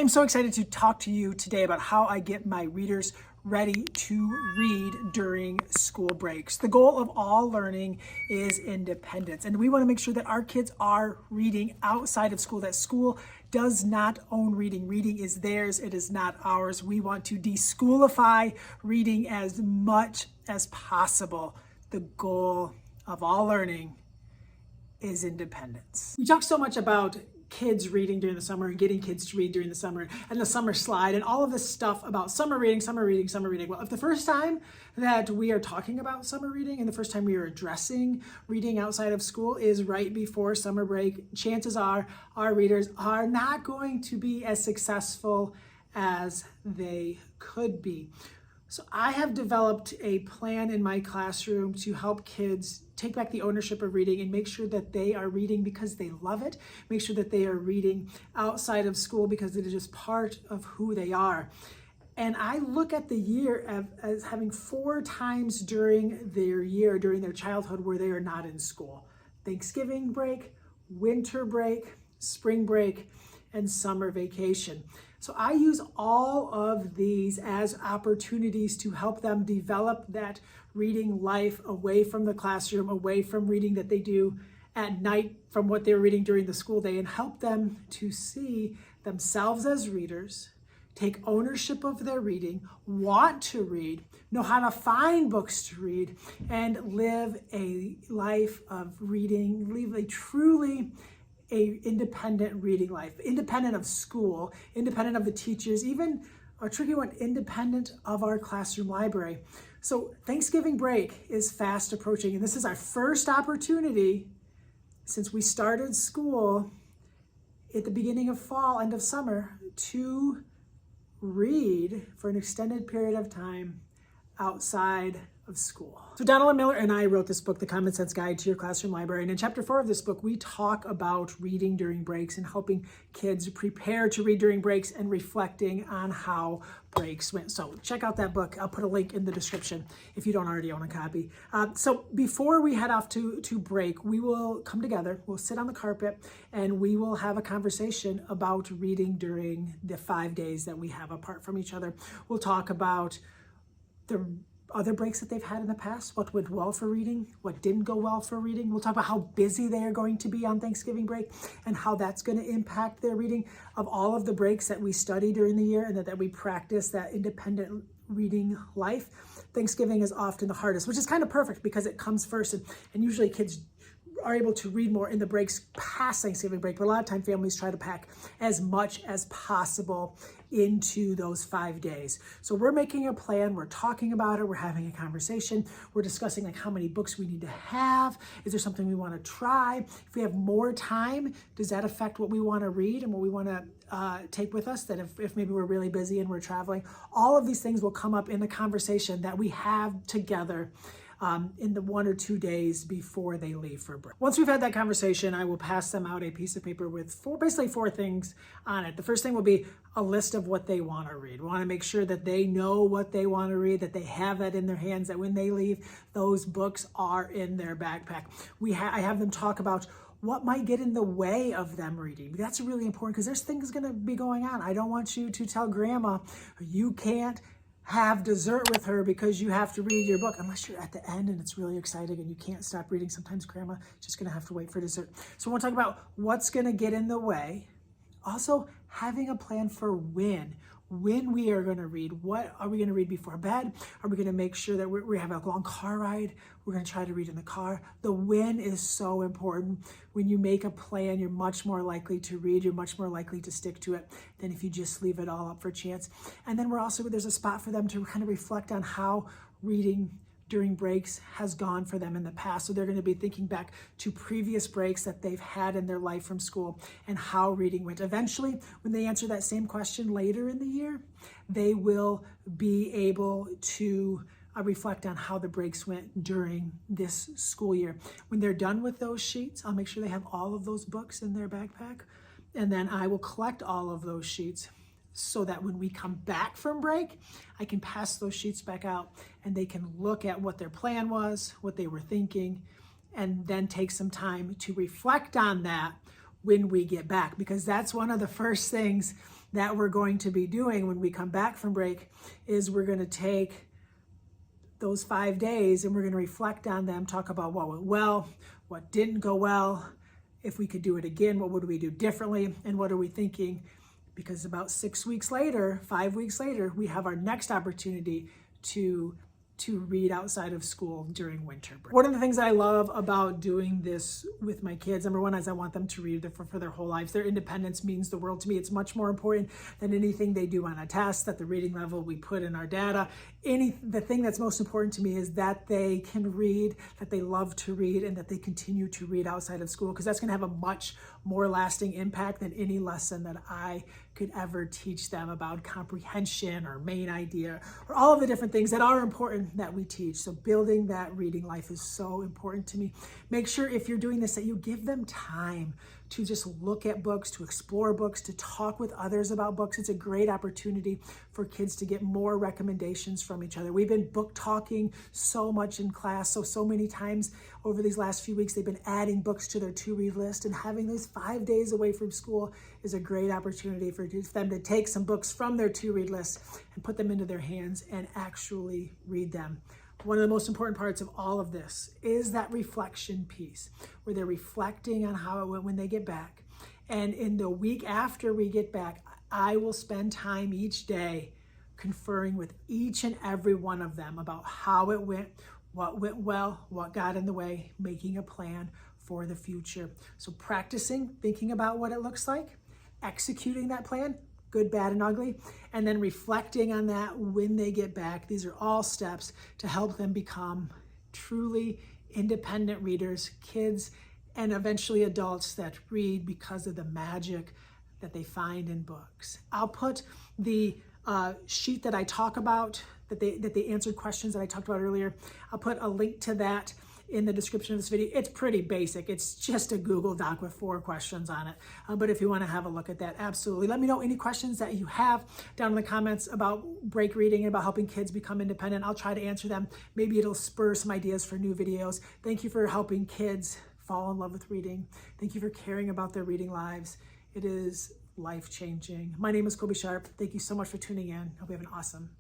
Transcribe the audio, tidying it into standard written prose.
am so excited to talk to you today about how I get my readers ready to read during school breaks. The goal of all learning is independence, and we want to make sure that our kids are reading outside of school, that school does not own reading. Reading is theirs, it is not ours. We want to deschoolify reading as much as possible. The goal of all learning is independence. We talk so much about kids reading during the summer and getting kids to read during the summer and the summer slide and all of this stuff about summer reading. Well, if the first time that we are talking about summer reading and the first time we are addressing reading outside of school is right before summer break, chances are our readers are not going to be as successful as they could be. So I have developed a plan in my classroom to help kids take back the ownership of reading and make sure that they are reading because they love it. Make sure that they are reading outside of school because it is just part of who they are. And I look at the year as having 4 times during their childhood where they are not in school. Thanksgiving break, winter break, spring break, and summer vacation. So I use all of these as opportunities to help them develop that reading life away from the classroom, away from reading that they do at night from what they're reading during the school day, and help them to see themselves as readers, take ownership of their reading, want to read, know how to find books to read, and live a life of reading, live a truly independent reading life, independent of school, independent of the teachers, even a tricky one, independent of our classroom library. So Thanksgiving break is fast approaching, and this is our first opportunity since we started school at the beginning of fall, end of summer, to read for an extended period of time outside of school. So Donald Miller and I wrote this book, The Commonsense Guide to Your Classroom Library. And in chapter 4 of this book, we talk about reading during breaks and helping kids prepare to read during breaks and reflecting on how breaks went. So check out that book. I'll put a link in the description if you don't already own a copy. So before we head off to break, we will come together, we'll sit on the carpet, and we will have a conversation about reading during the 5 days that we have apart from each other. We'll talk about the other breaks that they've had in the past, what went well for reading, what didn't go well for reading. We'll talk about how busy they are going to be on Thanksgiving break and how that's going to impact their reading of all of the breaks that we study during the year and that we practice that independent reading life. Thanksgiving is often the hardest, which is kind of perfect because it comes first, and usually kids are able to read more in the breaks past Thanksgiving break, but a lot of time families try to pack as much as possible into those 5 days. So we're making a plan, we're talking about it, we're having a conversation, we're discussing like how many books we need to have, is there something we want to try? If we have more time, does that affect what we want to read and what we want to take with us, that if maybe we're really busy and we're traveling? All of these things will come up in the conversation that we have together in the 1 or 2 days before they leave for break. Once we've had that conversation, I will pass them out a piece of paper with basically four things on it. The first thing will be a list of what they want to read. We want to make sure that they know what they want to read, that they have that in their hands, that when they leave, those books are in their backpack. I have them talk about what might get in the way of them reading. That's really important because there's things going to be going on. I don't want you to tell grandma you can't have dessert with her because you have to read your book, unless you're at the end and it's really exciting and you can't stop reading. Sometimes grandma just gonna have to wait for dessert. So we'll talk about what's gonna get in the way. Also, having a plan for when we are gonna read. What are we gonna read before bed? Are we gonna make sure that we have a long car ride? We're gonna try to read in the car. The when is so important. When you make a plan, you're much more likely to read, you're much more likely to stick to it than if you just leave it all up for chance. And then there's a spot for them to kind of reflect on how reading during breaks has gone for them in the past. So they're going to be thinking back to previous breaks that they've had in their life from school and how reading went. Eventually, when they answer that same question later in the year, they will be able to reflect on how the breaks went during this school year. When they're done with those sheets, I'll make sure they have all of those books in their backpack, and then I will collect all of those sheets so that when we come back from break, I can pass those sheets back out and they can look at what their plan was, what they were thinking, and then take some time to reflect on that when we get back, because that's one of the first things that we're going to be doing when we come back from break is we're going to take those 5 days and we're going to reflect on them, talk about what went well, what didn't go well. If we could do it again, what would we do differently? And what are we thinking? Because about 6 weeks later, 5 weeks later, we have our next opportunity to read outside of school during winter break. One of the things that I love about doing this with my kids, number one, is I want them to read for their whole lives. Their independence means the world to me. It's much more important than anything they do on a test, that the reading level we put in our data. The thing that's most important to me is that they can read, that they love to read, and that they continue to read outside of school, because that's going to have a much more lasting impact than any lesson that I could ever teach them about comprehension or main idea or all of the different things that are important that we teach. So building that reading life is so important to me. Make sure if you're doing this that you give them time to just look at books, to explore books, to talk with others about books. It's a great opportunity for kids to get more recommendations from each other. We've been book talking so much in class, so many times over these last few weeks, they've been adding books to their to-read list, and having those 5 days away from school is a great opportunity for them to take some books from their to-read list and put them into their hands and actually read them. One of the most important parts of all of this is that reflection piece, where they're reflecting on how it went when they get back. And in the week after we get back, I will spend time each day conferring with each and every one of them about how it went, what went well, what got in the way, making a plan for the future. So practicing, thinking about what it looks like, executing that plan, good, bad, and ugly, and then reflecting on that when they get back. These are all steps to help them become truly independent readers, kids, and eventually adults that read because of the magic that they find in books. I'll put the sheet that I talk about, that they answered questions that I talked about earlier. I'll put a link to that in the description of this video. It's pretty basic. It's just a Google Doc with 4 questions on it. But if you want to have a look at that, absolutely. Let me know any questions that you have down in the comments about break reading and about helping kids become independent. I'll try to answer them. Maybe it'll spur some ideas for new videos. Thank you for helping kids fall in love with reading. Thank you for caring about their reading lives. It is life-changing. My name is Colby Sharp. Thank you so much for tuning in. Hope you have an awesome